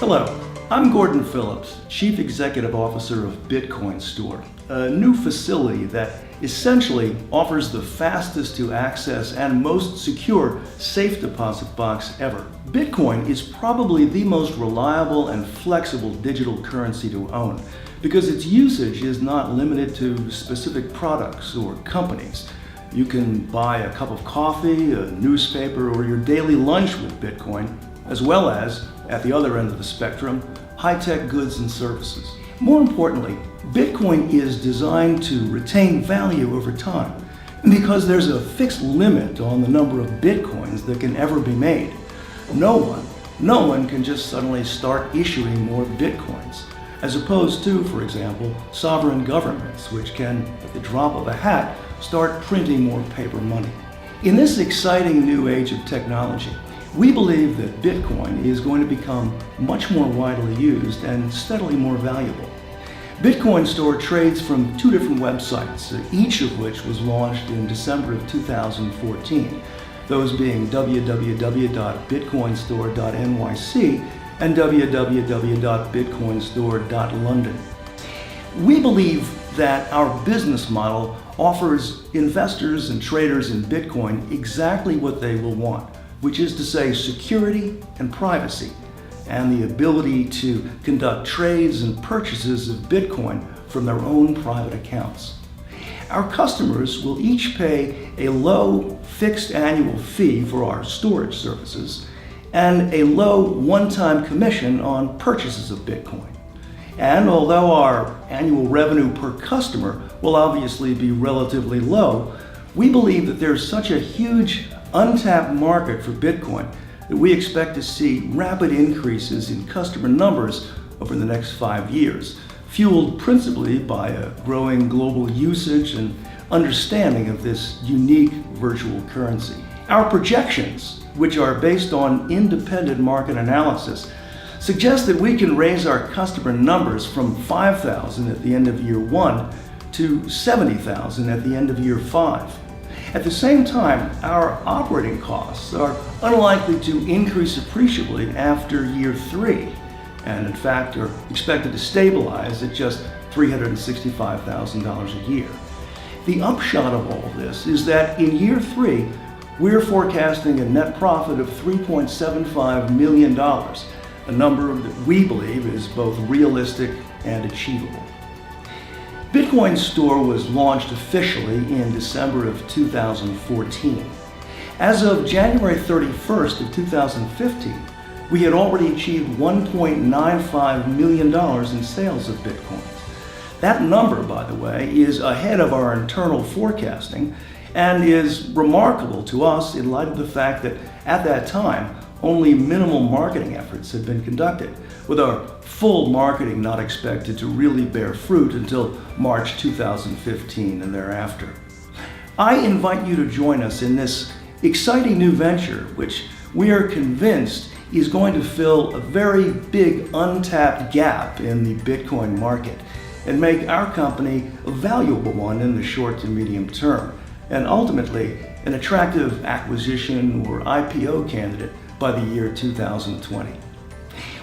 Hello, I'm Gordon Phillips, Chief Executive Officer of Bitcoin Store, a new facility that essentially offers the fastest to access and most secure safe deposit box ever. Bitcoin is probably the most reliable and flexible digital currency to own because its usage is not limited to specific products or companies. You can buy a cup of coffee, a newspaper, or your daily lunch with Bitcoin, as well as, at the other end of the spectrum, high-tech goods and services. More importantly, Bitcoin is designed to retain value over time because there's a fixed limit on the number of Bitcoins that can ever be made. No one can just suddenly start issuing more Bitcoins, as opposed to, for example, sovereign governments, which can, at the drop of a hat, start printing more paper money. In this exciting new age of technology, we believe that Bitcoin is going to become much more widely used and steadily more valuable. Bitcoin Store trades from two different websites, each of which was launched in December of 2014, those being www.bitcoinstore.nyc and www.bitcoinstore.london. We believe that our business model offers investors and traders in Bitcoin exactly what they will want, which is to say security and privacy, and the ability to conduct trades and purchases of Bitcoin from their own private accounts. Our customers will each pay a low fixed annual fee for our storage services and a low one-time commission on purchases of Bitcoin. And although our annual revenue per customer will obviously be relatively low, we believe that there's such a huge untapped market for Bitcoin that we expect to see rapid increases in customer numbers over the next 5 years, fueled principally by a growing global usage and understanding of this unique virtual currency. Our projections, which are based on independent market analysis, suggest that we can raise our customer numbers from 5,000 at the end of year 1 to 70,000 at the end of year 5. At the same time, our operating costs are unlikely to increase appreciably after year 3, and in fact are expected to stabilize at just $365,000 a year. The upshot of all this is that in year 3, we're forecasting a net profit of $3.75 million, a number that we believe is both realistic and achievable. Bitcoin Store was launched officially in December of 2014. As of January 31st of 2015, we had already achieved $1.95 million in sales of Bitcoins. That number, by the way, is ahead of our internal forecasting and is remarkable to us in light of the fact that at that time, only minimal marketing efforts had been conducted, with our full marketing not expected to really bear fruit until March 2015 and thereafter. I invite you to join us in this exciting new venture, which we are convinced is going to fill a very big untapped gap in the Bitcoin market and make our company a valuable one in the short to medium term, and ultimately an attractive acquisition or IPO candidate by the year 2020.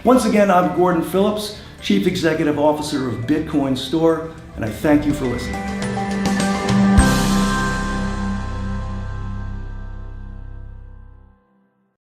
Once again, I'm Gordon Phillips, Chief Executive Officer of Bitcoin Store, and I thank you for listening.